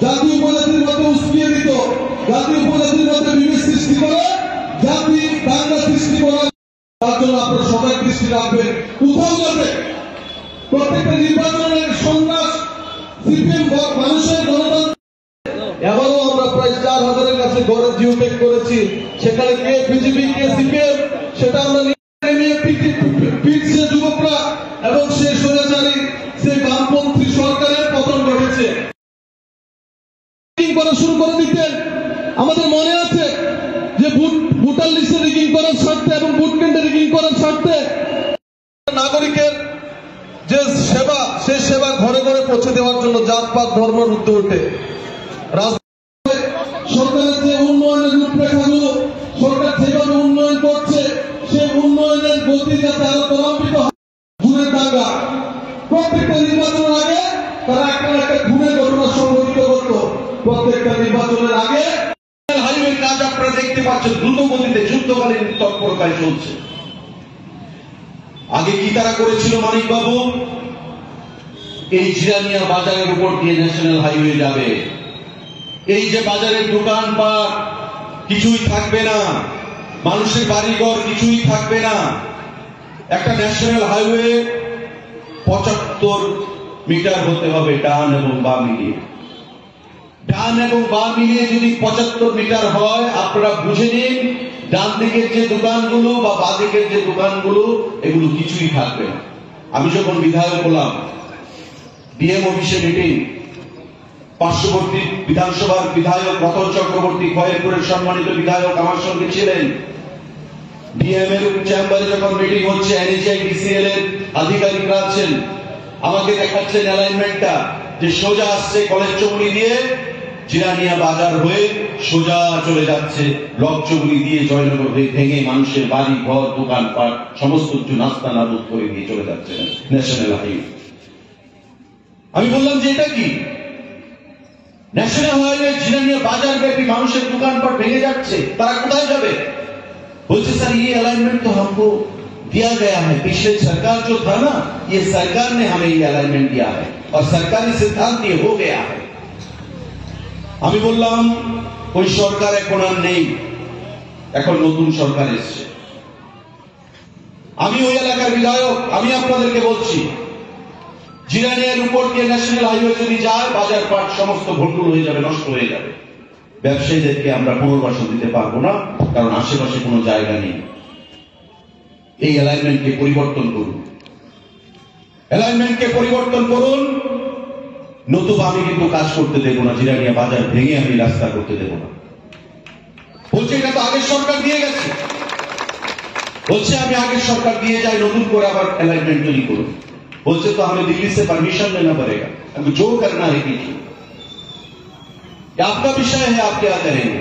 জাতি উপজাতির মধ্যে উস্কিয়ে দিত, জাতি উপজাতির মধ্যে বিভেদ সৃষ্টি করে জাতি দাঙ্গা সৃষ্টি করা। তার জন্য আপনারা সবাই দৃষ্টি রাখবেন। কোথাও যাবে প্রত্যেকটা নির্বাচনের সন্ত্রাস সিপিএম মানুষের গণতন্ত্র। এবারও আমরা প্রায় 4000-এর কাছে গড়ে জিওটেক করেছি, সেখানে কে বিজেপি কে সিপিএম সেটা আমরা পিটছে যুবকরা এবং সেই স্বৈরাচারী সেই বামপন্থী সরকারের পতন ঘটেছে। করা শুরু করে দিতেন। আমাদের মনে আছে যে ভোটার লিস্টে রিগিং করার স্বার্থে এবং ভোট কেন্দ্রে রিগিং করার স্বার্থে নাগরিকের যে সেবা সেই সেবা ঘরে ঘরে পৌঁছে দেওয়ার জন্য জাতপাত ধর্মের ঊর্ধ্বে ওঠে। সরকারের যে উন্নয়নের রূপরেখাগুলো সরকার যেভাবে উন্নয়ন করছে সেই উন্নয়নের গতি যাতে আরো ত্বরান্বিত হয়। খুনের দাঙ্গা প্রত্যেকটা নির্বাচনের আগে তারা একটা একটা খুনের ঘটনা সংঘটিত করত। প্রত্যেকটা নির্বাচনের আগে হাইওয়ের কাজ আপনারা দেখতে পাচ্ছেন দ্রুত গতিতে যুদ্ধকালীন তৎপরতায় চলছে। আগে কি তারা করেছিল মানিক বাবু? এই জিরানিয়া বাজারের উপর দিয়ে ন্যাশনাল হাইওয়ে যাবে, এই যে বাজারের দোকানপাট কিছুই থাকবে না, মানুষের বাড়িঘর কিছুই থাকবে না। একটা ন্যাশনাল হাইওয়ে 75 মিটার হতে হবে ডান এবং বাম মিলিয়ে। ডান এবং বাম মিলিয়ে যদি 75 মিটার হয়, আপনারা বুঝে নিন ডান দিকের যে দোকানগুলো বা বাঁ দিকের যে দোকানগুলো এগুলো কিছুই থাকবে না। আমি যখন বিধায়ক হলাম, ডিএম অফিসে মিটিং, পার্শ্ববর্তী বিধানসভার বিধায়ক রতন চক্রবর্তী খয়েরপুরের সম্মানিত বিধায়ক আমার সঙ্গে ছিলেন। ডিএম এর চেম্বারে যখন মিটিং হচ্ছে, এনএচআই ডিসিএল এর আধিকারিকরা আছেন, আমাকে দেখাচ্ছেন অ্যালাইনমেন্টটা যে সোজা আসছে কলেজ চৌমুনি দিয়ে জিরানিয়া বাজার হয়ে সোজা চলে যাচ্ছে লকচৌমুনি দিয়ে জয়নগর হয়ে ভেঙে মানুষের বাড়ি ঘর দোকানপাট সমস্ত কিছু নাস্তা নাবুদ করে দিয়ে চলে যাচ্ছে ন্যাশনাল হাইওয়ে। আমি বললাম যে এটা কি ন্যাশনাল হাইওয়ে জিরানিয়া বাজার ব্যাপী মানুষের দোকানপাট ভেঙে যাচ্ছে, তারা কোথায় যাবে? बोलते सर ये अलाइनमेंट तो हमको दिया गया है, पिछले सरकार जो था ना ये सरकार ने हमें ये अलाइनमेंट दिया है और सरकारी सिद्धांत ये हो गया है। আমি বললাম ওই সরকার এখন আর নেই, এখন নতুন সরকার এসেছে। আমি ওই এলাকার বিধায়ক, আমি আপনাদেরকে বলছি জিরানিয়ার উপর দিয়ে ন্যাশনাল হাইওয়ে যদি যায় বাজারপাট সমস্ত ভণ্ডুল হয়ে যাবে, নষ্ট হয়ে যাবে। ব্যবসায়ীদেরকে আমরা পুনর্বাসন দিতে পারবো না, কারণ আশেপাশে কোনো জায়গা নেই। এই অ্যালাইনমেন্টকে পরিবর্তন করুন, অ্যালাইনমেন্টকে পরিবর্তন করুন, নতুবা আমি কিন্তু কাজ করতে দেবো না। জিরানিয়া বাজার ভেঙে আমি রাস্তা করতে দেবো না। বলছে এটা তো আগের সরকার দিয়ে গেছে, বলছে আমি আগের সরকার দিয়ে যাই, নতুন করে আবার অ্যালাইনমেंट তৈরি করুন। বলছে तो हमें दिल्ली से परमिशन लेना पड़ेगा, हमको जो करना है कीजिए, आपका विषय है, आप क्या करेंगे।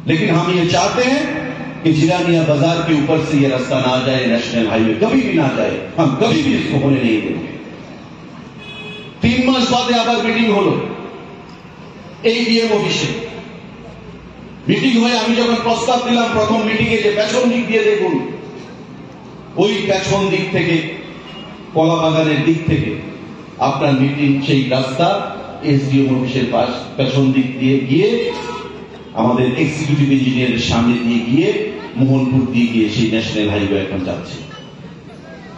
लेकिन हम ये चाहते हैं कि जिरानिया बाजार के ऊपर से ये रास्ता ना जाए, नेशनल हाईवे कभी भी ना जाए, हम कभी भी इसको होने नहीं देंगे। 3 মাস বাদে আবার মিটিং হলো এই ডিএম অফিসে। মিটিং হয়ে আমি যখন প্রস্তাব দিলাম প্রথম মিটিংয়ে যে পেছন দিক দিয়ে দেখুন, ওই পেছন দিক থেকে কলা বাগানের দিক থেকে আপনার মিটিং সেই রাস্তা এসডিএম অফিসের পাশ পেছন দিক দিয়ে গিয়ে আমাদের এক্সিকিউটিভ ইঞ্জিনিয়ারের সামনে দিয়ে গিয়ে মোহনপুর দিয়ে গিয়ে সেই ন্যাশনাল হাইওয়ে এখন যাচ্ছে।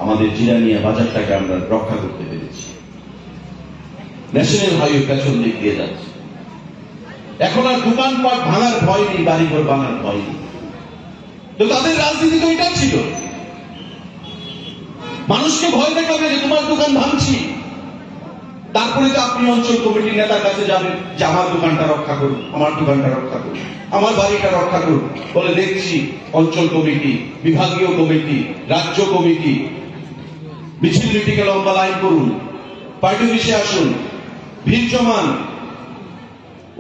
আমাদের জিরানিয়া বাজারটাকে আমরা রক্ষা করতে পেরেছি। ন্যাশনাল হাইওয়ে পেছন দিক দিয়ে যাচ্ছে। এখন আর দোকানপাট ভাঙার ভয় নেই, বাড়িঘর ভাঙার ভয় নেই। তো তাদের রাজনীতি তো এটা ছিল, মানুষকে ভয় দেখাবে যে তোমার দোকান ভাঙছি, তারপরে তো আপনি অঞ্চল কমিটির নেতার কাছে যাবেন যে আমার দোকানটা রক্ষা করুন, আমার দোকানটা রক্ষা করুন, আমার বাড়িটা রক্ষা করুন। বলে দেখছি অঞ্চল কমিটি, বিভাগীয় কমিটি, রাজ্য কমিটি মিছিল মিটিংয়ে লম্বা লাইন করুন, পার্টি অফিসে আসুন, ভিড় জমান,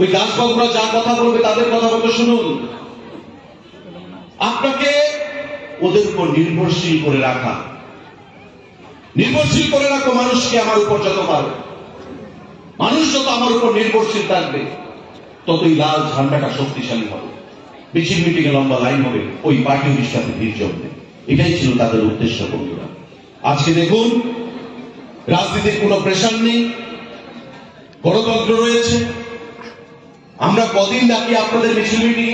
ওই দাসবাবুরা যা কথা বলবে তাদের কথা মতো শুনুন। আপনাকে ওদের উপর নির্ভরশীল করে রাখা, নির্ভরশীল করে রাখো মানুষকে। আমার উপর যত পারবে, মানুষ যত আমার উপর নির্ভরশীল থাকবে ততই লাল ঝান্ডাটা শক্তিশালী হবে, মিছিল মিটিংয়ে লম্বা লাইন হবে, ওই পার্টি অফিসের সাথে ভিড় জমবে। এটাই ছিল তাদের উদ্দেশ্য। বন্ধুরা, আজকে দেখুন রাজনীতির কোনো প্রেশার নেই, গণতন্ত্র রয়েছে। আমরা কদিন ডাকি আপনাদের মিছিল মিটিং,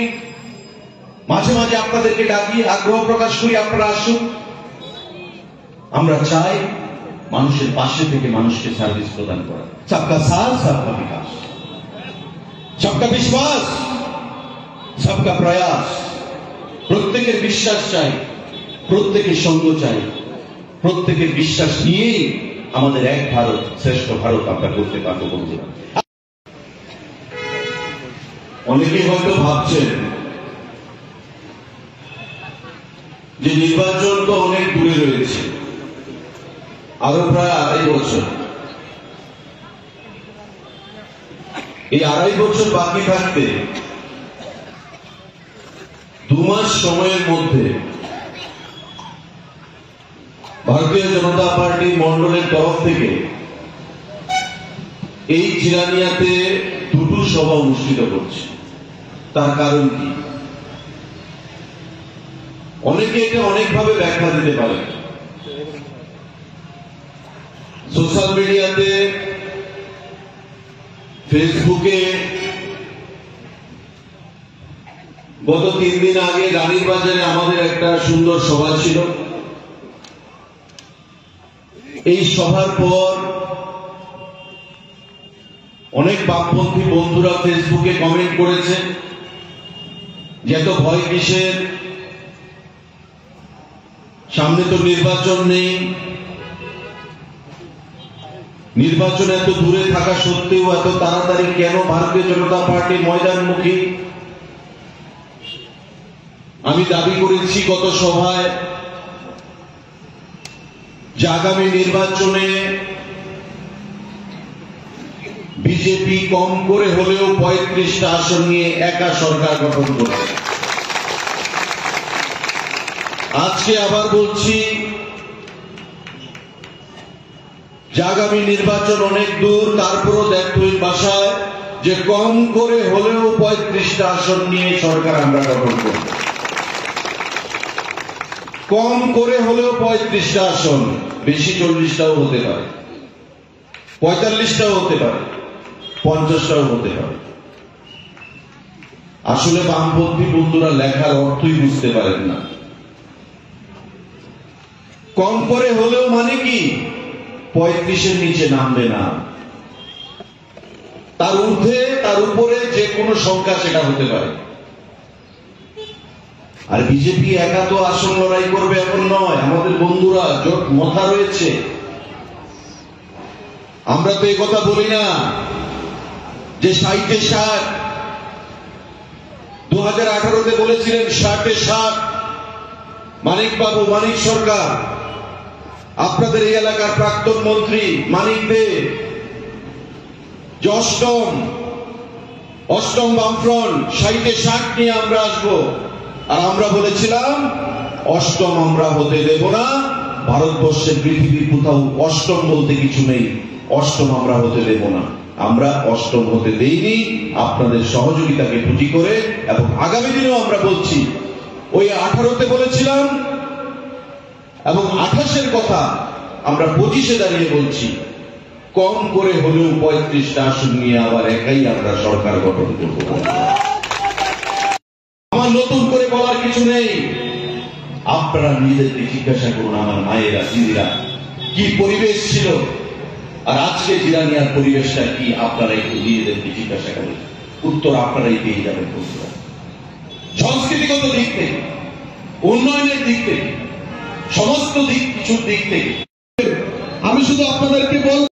মাঝে মাঝে আপনাদেরকে ডাকি, আগ্রহ প্রকাশ করি আপনারা আসুন। আমরা চাই মানুষের পাশে থেকে মানুষকে সার্ভিস প্রদান করা। সবকা সাথ সবকা বিকাশ, সবকা বিশ্বাস সবকা প্রয়াস। প্রত্যেকের বিশ্বাস চাই, প্রত্যেকের সঙ্গ চাই, প্রত্যেকের বিশ্বাস নিয়েই আমাদের এক ভারত শ্রেষ্ঠ ভারত আমরা করতে পারবো বন্ধুরা। অনেকেই হয়তো ভাবছেন যে নির্বাচন তো অনেক দূরে রয়েছে, আরো প্রায় 2.5 বছর। এই 2.5 বছর বাকি থাকতে 2 মাস সময়ের মধ্যে ভারতীয় জনতা পার্টি মন্ডলের তরফ থেকে এই জিরানিয়াতে 2টো সভা অনুষ্ঠিত করছে। তার কারণ কি? অনেকে এটা অনেকভাবে ব্যাখ্যা দিতে পারে। সোশ্যাল মিডিয়াতে, ফেসবুকে গত 3 দিন আগে রানীর বাজারে আমাদের একটা সুন্দর সভা ছিল। এই সভার পর অনেক বামপন্থী বন্ধুরা ফেসবুকে কমেন্ট করেছে যে এত ভয় কিসের, সামনে তো নির্বাচন নেই, নির্বাচন এত দূরে থাকা সত্ত্বেও এত তাড়াতাড়ি কেন ভারতীয় জনতা পার্টি ময়দানমুখী। আমি দাবি করেছি গত সভায় যে আগামী নির্বাচনে বিজেপি কম করে হলেও 35টা আসন নিয়ে একা সরকার গঠন করবে। আজকে আবার বলছি যে আগামী নির্বাচন অনেক দূর, তারপরও দেখবেন বাসায় যে কম করে হলেও 35টা আসন নিয়ে সরকার আমরা গঠন করব। কম করে হলেও 35টা আসন, বেশি 40টাও হতে পারে, 45টাও হতে পারে, 50টাও হতে পারে। আসলে বামপন্থী বন্ধুরা লেখার অর্থই বুঝতে পারেন না। কম করে হলেও মানে কি 35-এর নিচে নামবে না, তার ঊর্ধ্বে তার উপরে যে কোনো সংখ্যা সেটা হতে পারে। আর বিজেপি একা তো আসন লড়াই করবে এখন নয়, আমাদের বন্ধুরা জোট মাথা রয়েছে। আমরা তো এই কথা বলি না যে 60-এ 60, 2018-তে বলেছিলেন 60-এ 60। মানিক বাবু, মানিক সরকার, আপনাদের এই এলাকার প্রাক্তন মন্ত্রী মানিক দে, যে অষ্টম বামফ্রন্ট 60-এ 60 নিয়ে আমরা আসবো। আর আমরা বলেছিলাম অষ্টম আমরা হতে দেব না, ভারতবর্ষের পৃথিবীর কোথাও অষ্টম বলতে কিছু নেই, অষ্টম আমরা হতে দেব না। আমরা অষ্টম হতে দেইনি, আপনাদের সহযোগিতাকে পুঁজি করে। এবং আগামী দিনেও আমরা বলছি, ওই 18-তে বলেছিলাম এবং 28-এর কথা আমরা 25-এ দাঁড়িয়ে বলছি, কম করে হলেও 35টা আসন নিয়ে আবার একাই আমরা সরকার গঠন করব। আমার নতুন করে বলার কিছু নেই। আপনারা নিজেদেরকে জিজ্ঞাসা করুন, আমার মায়েরা, দিদিরা, কি পরিবেশ ছিল আর আজকে জিরানিয়ার পরিবেশটা কি, আপনারা একটু নিজেদেরকে জিজ্ঞাসা করুন, উত্তর আপনারাই পেয়ে যাবেন বন্ধুরা। সংস্কৃতিগত দিক থেকে, উন্নয়নের দিক থেকে, সমস্ত দিক কিছুর দিক থেকে আমি শুধু আপনাদেরকে বলব